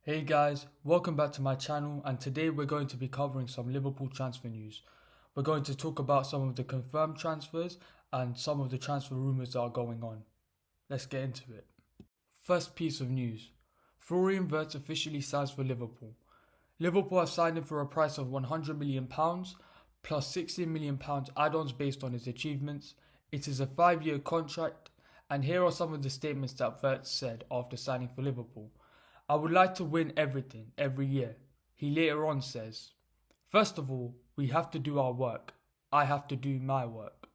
Hey guys, welcome back to my channel, and today we're going to be covering some Liverpool transfer news. We're going to talk about some of the confirmed transfers and some of the transfer rumours that are going on. Let's get into it. First piece of news. Wirtz officially signs for Liverpool. Liverpool have signed him for a price of £100 million plus £16 million add-ons based on his achievements. It is a 5-year contract, and here are some of the statements that Wirtz said after signing for Liverpool. I would like to win everything, every year. He later on says, first of all, we have to do our work. I have to do my work.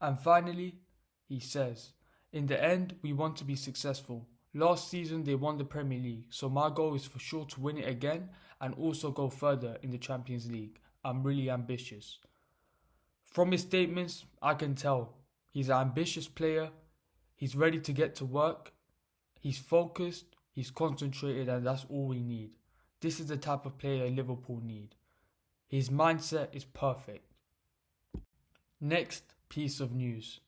And finally, he says, in the end, we want to be successful. Last season, they won the Premier League, so my goal is for sure to win it again and also go further in the Champions League. I'm really ambitious. From his statements, I can tell he's an ambitious player. He's ready to get to work. He's focused. He's concentrated, and that's all we need. This is the type of player Liverpool need. His mindset is perfect. Next piece of news.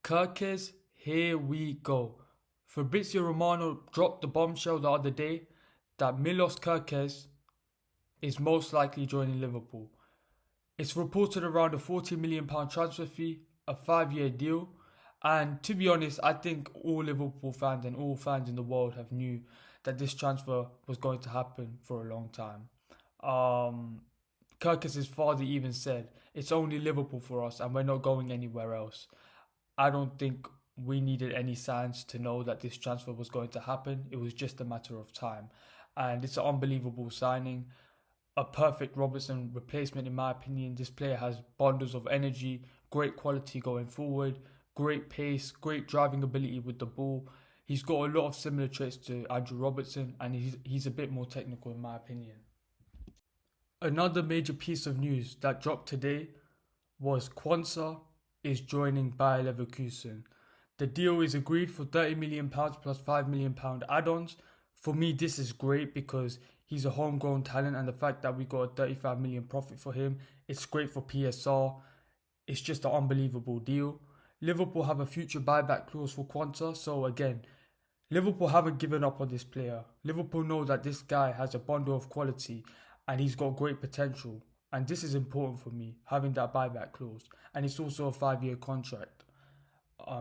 Kerkez, here we go. Fabrizio Romano dropped the bombshell the other day that Kerkez is most likely joining Liverpool. It's reported around a £40 million transfer fee, a 5-year deal. And to be honest, I think all Liverpool fans and all fans in the world have knew that this transfer was going to happen for a long time. Kerkez's father even said, it's only Liverpool for us and we're not going anywhere else. I don't think we needed any signs to know that this transfer was going to happen. It was just a matter of time. And it's an unbelievable signing. A perfect Robertson replacement in my opinion. This player has bundles of energy, great quality going forward. Great pace, great driving ability with the ball. He's got a lot of similar traits to Andrew Robertson, and he's a bit more technical in my opinion. Another major piece of news that dropped today was Quansah is joining Bayer Leverkusen. The deal is agreed for £30 million plus £5 million add-ons. For me, this is great because he's a homegrown talent, and the fact that we got a £35 million profit for him, it's great for PSR. It's just an unbelievable deal. Liverpool have a future buyback clause for Quansah, so again, Liverpool haven't given up on this player. Liverpool know that this guy has a bundle of quality and he's got great potential, and this is important for me, having that buyback clause, and it's also a 5-year contract.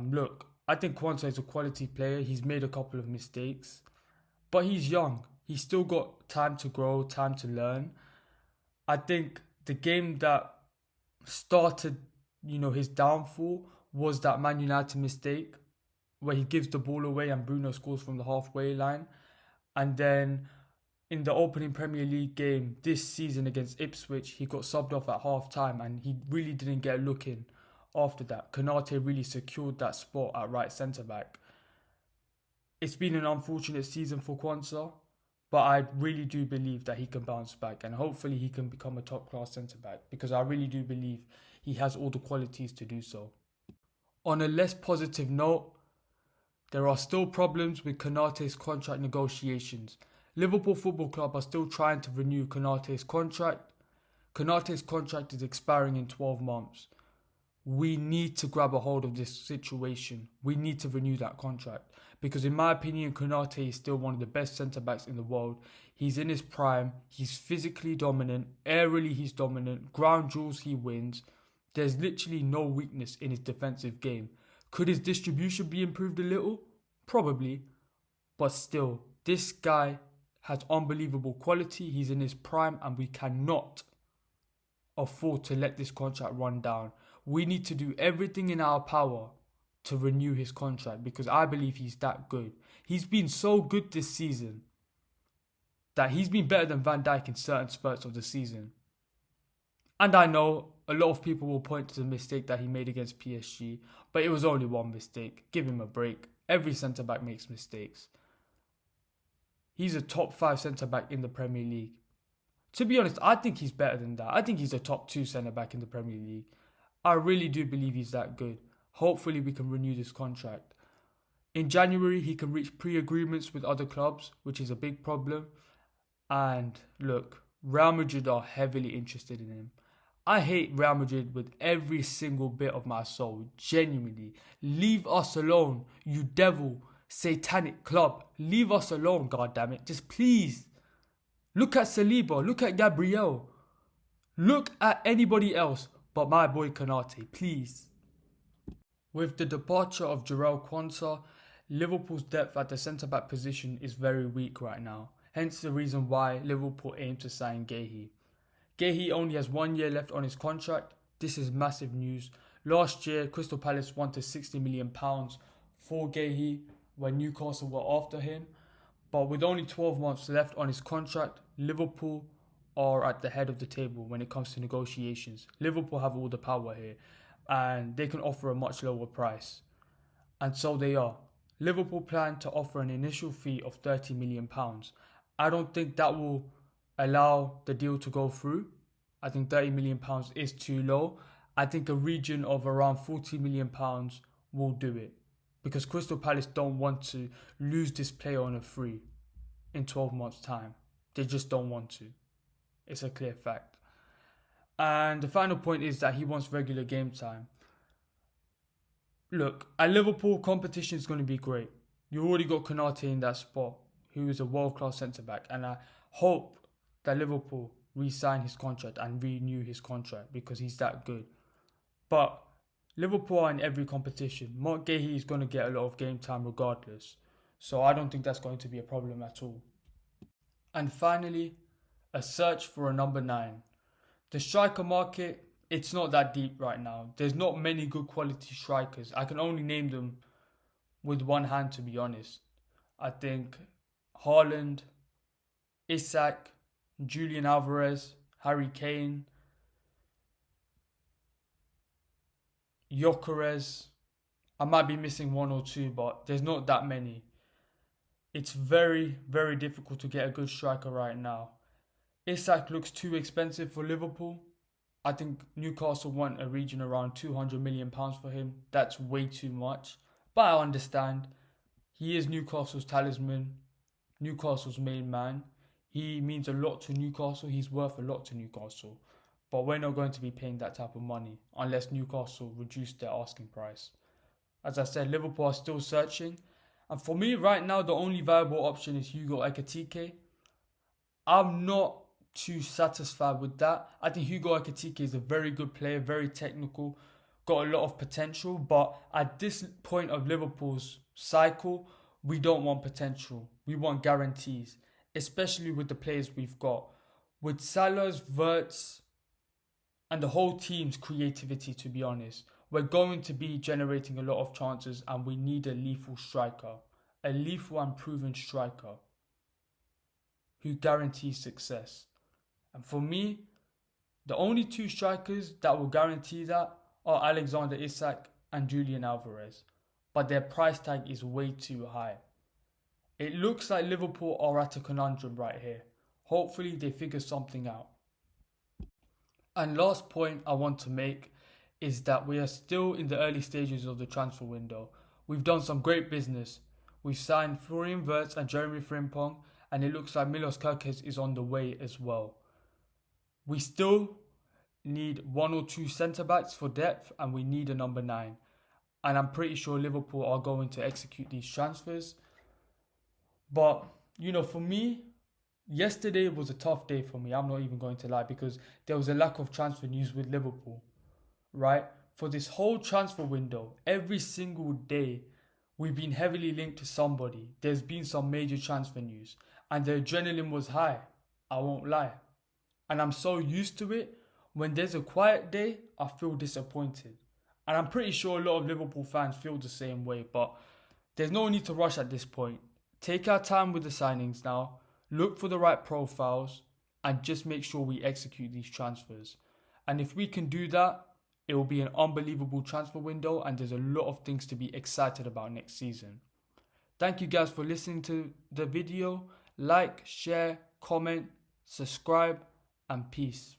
Look, I think Quansah is a quality player. He's made a couple of mistakes, but he's young. He's still got time to grow, time to learn. I think the game that started, his downfall was that Man United mistake where he gives the ball away and Bruno scores from the halfway line. And then in the opening Premier League game this season against Ipswich, he got subbed off at half time and he really didn't get a look in after that. Konate really secured that spot at right centre back. It's been an unfortunate season for Quansah, but I really do believe that he can bounce back and hopefully he can become a top class centre back, because I really do believe he has all the qualities to do so. On a less positive note, there are still problems with Konate's contract negotiations. Liverpool Football Club are still trying to renew Konate's contract. Konate's contract is expiring in 12 months. We need to grab a hold of this situation. We need to renew that contract, because in my opinion, Konate is still one of the best centre-backs in the world. He's in his prime. He's physically dominant. Aerially, he's dominant. Ground duels, he wins. There's literally no weakness in his defensive game. Could his distribution be improved a little? Probably. But still, this guy has unbelievable quality. He's in his prime and we cannot afford to let this contract run down. We need to do everything in our power to renew his contract, because I believe he's that good. He's been so good this season that he's been better than Van Dijk in certain spurts of the season. And I know a lot of people will point to the mistake that he made against PSG, but it was only one mistake. Give him a break. Every centre-back makes mistakes. He's a top 5 centre-back in the Premier League. To be honest, I think he's better than that. I think he's a top 2 centre-back in the Premier League. I really do believe he's that good. Hopefully we can renew this contract. In January, he can reach pre-agreements with other clubs, which is a big problem. And look, Real Madrid are heavily interested in him. I hate Real Madrid with every single bit of my soul. Genuinely. Leave us alone, you devil. satanic club. Leave us alone, goddammit. Just please. Look at Saliba. Look at Gabriel. Look at anybody else but my boy Konate, please. With the departure of Quansah, Liverpool's depth at the centre-back position is very weak right now. Hence the reason why Liverpool aim to sign Guehi. Guehi only has 1 year left on his contract. This is massive news. Last year, Crystal Palace wanted £60 million for Guehi when Newcastle were after him. But with only 12 months left on his contract, Liverpool are at the head of the table when it comes to negotiations. Liverpool have all the power here and they can offer a much lower price. And so they are. Liverpool plan to offer an initial fee of £30 million. I don't think that will allow the deal to go through. I think £30 million is too low. I think a region of around £40 million will do it. Because Crystal Palace don't want to lose this player on a free in 12 months' time. They just don't want to. It's a clear fact. And the final point is that he wants regular game time. Look, at Liverpool, competition is going to be great. You already got Konate in that spot, who is a world-class centre-back. And I hope that Liverpool re-sign his contract and renew his contract because he's that good. But Liverpool are in every competition. Mark Guehi is going to get a lot of game time regardless. So I don't think that's going to be a problem at all. And finally, a search for a number 9. The striker market, it's not that deep right now. There's not many good quality strikers. I can only name them with one hand, to be honest. I think Haaland, Isak, Julian Alvarez, Harry Kane, Gyökeres. I might be missing one or two, but there's not that many. It's very, very difficult to get a good striker right now. Isak looks too expensive for Liverpool. I think Newcastle want a region around £200 million for him. That's way too much. But I understand. He is Newcastle's talisman, Newcastle's main man. He means a lot to Newcastle. He's worth a lot to Newcastle. But we're not going to be paying that type of money unless Newcastle reduce their asking price. As I said, Liverpool are still searching. And for me right now, the only viable option is Hugo Ekitike. I'm not too satisfied with that. I think Hugo Ekitike is a very good player, very technical, got a lot of potential. But at this point of Liverpool's cycle, we don't want potential. We want guarantees, especially with the players we've got. With Salah's, Wirtz, and the whole team's creativity, to be honest, we're going to be generating a lot of chances and we need a lethal striker. A lethal and proven striker who guarantees success. And for me, the only two strikers that will guarantee that are Alexander Isak and Julian Alvarez. But their price tag is way too high. It looks like Liverpool are at a conundrum right here. Hopefully they figure something out. And last point I want to make is that we are still in the early stages of the transfer window. We've done some great business. We've signed Florian Wirtz and Jeremy Frimpong, and it looks like Milos Kerkez is on the way as well. We still need 1 or 2 centre-backs for depth, and we need a number 9. And I'm pretty sure Liverpool are going to execute these transfers. But, for me, yesterday was a tough day for me. I'm not even going to lie, because there was a lack of transfer news with Liverpool, right? For this whole transfer window, every single day, we've been heavily linked to somebody. There's been some major transfer news, and the adrenaline was high. I won't lie. And I'm so used to it. When there's a quiet day, I feel disappointed. And I'm pretty sure a lot of Liverpool fans feel the same way, but there's no need to rush at this point. Take our time with the signings now, look for the right profiles, and just make sure we execute these transfers. And if we can do that, it will be an unbelievable transfer window, and there's a lot of things to be excited about next season. Thank you guys for listening to the video. Like, share, comment, subscribe, and peace.